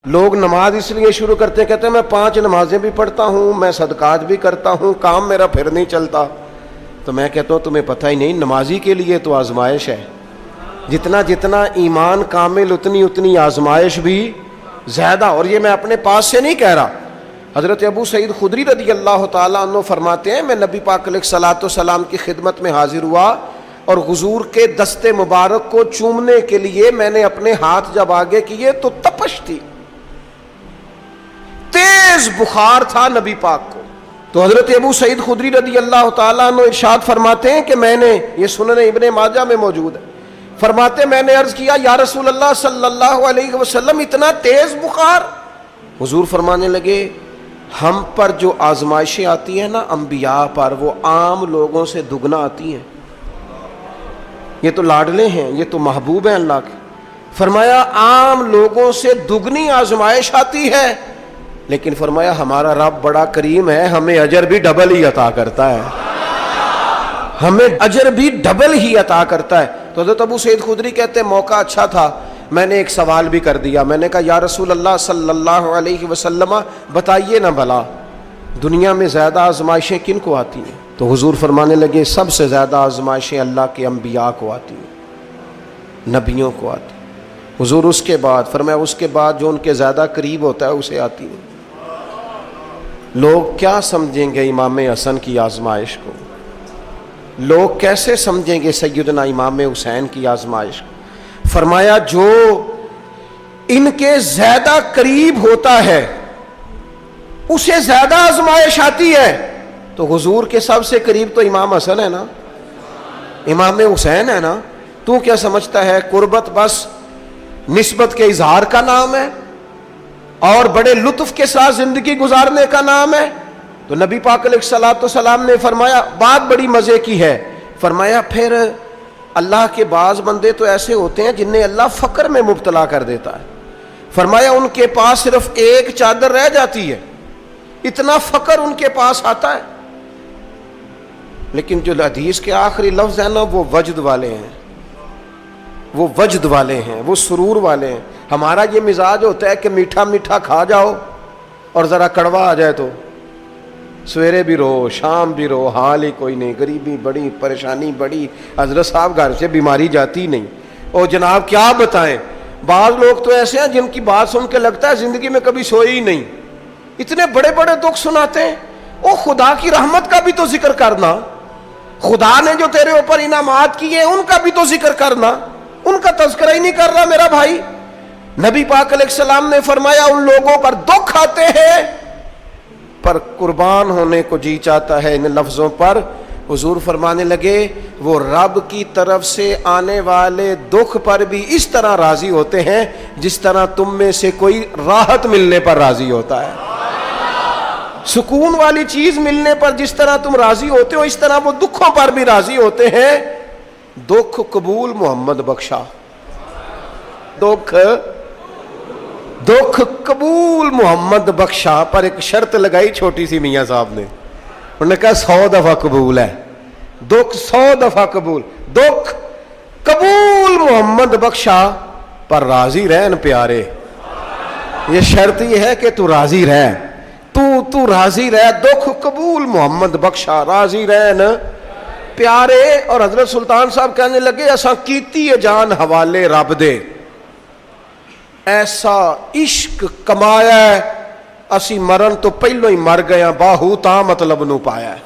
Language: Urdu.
لوگ نماز اس لیے شروع کرتے ہیں، کہتے ہیں میں 5 نمازیں بھی پڑھتا ہوں، میں صدقات بھی کرتا ہوں، کام میرا پھر نہیں چلتا۔ تو میں کہتا ہوں تمہیں پتہ ہی نہیں، نمازی کے لیے تو آزمائش ہے، جتنا جتنا ایمان کامل اتنی اتنی آزمائش بھی زیادہ۔ اور یہ میں اپنے پاس سے نہیں کہہ رہا، حضرت ابو سعید خدری رضی اللہ تعالیٰ عنہ فرماتے ہیں میں نبی پاک علیہ الصلوۃ والسلام کی خدمت میں حاضر ہوا اور حضور کے دست مبارک کو چومنے کے لیے میں نے اپنے ہاتھ جب آگے کیے تو تپش تھی، تیز بخار تھا نبی پاک کو۔ تو حضرت ابو سعید خدری رضی اللہ تعالیٰ عنہ ارشاد فرماتے ہیں کہ میں نے، یہ سنن ابن ماجہ میں موجود ہے، فرماتے میں نے عرض کیا یا رسول اللہ صلی اللہ علیہ وسلم اتنا تیز بخار؟ حضور فرمانے لگے ہم پر جو آزمائشیں آتی ہیں نا انبیاء پر، وہ عام لوگوں سے دگنا آتی ہیں۔ یہ تو لاڈلے ہیں، یہ تو محبوب ہیں اللہ کے۔ فرمایا عام لوگوں سے دگنی آزمائش آتی ہے، لیکن فرمایا ہمارا رب بڑا کریم ہے، ہمیں اجر بھی ڈبل ہی عطا کرتا ہے، ہمیں اجر بھی ڈبل ہی عطا کرتا ہے۔ تو حضرت ابو سعید خدری کہتے ہیں موقع اچھا تھا، میں نے ایک سوال بھی کر دیا، میں نے کہا یا رسول اللہ صلی اللہ علیہ وسلم بتائیے نا بھلا دنیا میں زیادہ آزمائشیں کن کو آتی ہیں؟ تو حضور فرمانے لگے سب سے زیادہ آزمائشیں اللہ کے انبیاء کو آتی ہیں، نبیوں کو آتی ہیں۔ حضور اس کے بعد فرمایا اس کے بعد جو ان کے زیادہ قریب ہوتا ہے اسے آتی ہے۔ لوگ کیا سمجھیں گے امام حسن کی آزمائش کو؟ لوگ کیسے سمجھیں گے سیدنا امام حسین کی آزمائش کو؟ فرمایا جو ان کے زیادہ قریب ہوتا ہے اسے زیادہ آزمائش آتی ہے۔ تو حضور کے سب سے قریب تو امام حسن ہے نا، امام حسین ہے نا، تو کیا سمجھتا ہے قربت بس نسبت کے اظہار کا نام ہے اور بڑے لطف کے ساتھ زندگی گزارنے کا نام ہے؟ تو نبی پاک علیہ الصلوۃ والسلام نے فرمایا بات بڑی مزے کی ہے، فرمایا پھر اللہ کے بعض بندے تو ایسے ہوتے ہیں جنہیں اللہ فقر میں مبتلا کر دیتا ہے، فرمایا ان کے پاس صرف ایک چادر رہ جاتی ہے، اتنا فقر ان کے پاس آتا ہے، لیکن جو حدیث کے آخری لفظ ہیں نا وہ وجد والے ہیں، وہ وجد والے ہیں، وہ سرور والے ہیں۔ ہمارا یہ مزاج ہوتا ہے کہ میٹھا میٹھا کھا جاؤ اور ذرا کڑوا آ جائے تو سویرے بھی رو شام بھی رو، حال ہی کوئی نہیں، غریبی بڑی، پریشانی بڑی، حضرت صاحب گھر سے بیماری جاتی نہیں، اور جناب کیا بتائیں بعض لوگ تو ایسے ہیں جن کی بات سن کے لگتا ہے زندگی میں کبھی سوئے ہی نہیں، اتنے بڑے بڑے دکھ سناتے ہیں۔ او خدا کی رحمت کا بھی تو ذکر کرنا، خدا نے جو تیرے اوپر انعامات کیے ان کا بھی تو ذکر کرنا، ان کا تذکرہ ہی نہیں کر رہا میرا بھائی۔ نبی پاک علیہ السلام نے فرمایا ان لوگوں پر دکھ آتے ہیں پر قربان ہونے کو جی چاہتا ہے ان لفظوں پر۔ حضور فرمانے لگے وہ رب کی طرف سے آنے والے دکھ پر بھی اس طرح راضی ہوتے ہیں جس طرح تم میں سے کوئی راحت ملنے پر راضی ہوتا ہے، سکون والی چیز ملنے پر جس طرح تم راضی ہوتے ہو اس طرح وہ دکھوں پر بھی راضی ہوتے ہیں۔ دکھ قبول محمد بخشا، دکھ قبول محمد بخشا، پر ایک شرط لگائی چھوٹی سی میاں صاحب نے، انہوں نے کہا 100 دفعہ قبول ہے، دکھ 100 دفعہ قبول، دکھ قبول محمد بخشا پر راضی رہن پیارے۔ یہ شرط یہ ہے کہ تو راضی رہ، تو راضی رہ، دکھ قبول محمد بخشا، راضی رہن پیارے۔ اور حضرت سلطان صاحب کہنے لگے ایسا کیتی ہے جان حوالے رب دے، ایسا عشق کمایا ہے اسی مرن تو پہلو ہی مر گیا، باہو تا مطلب نو پایا ہے۔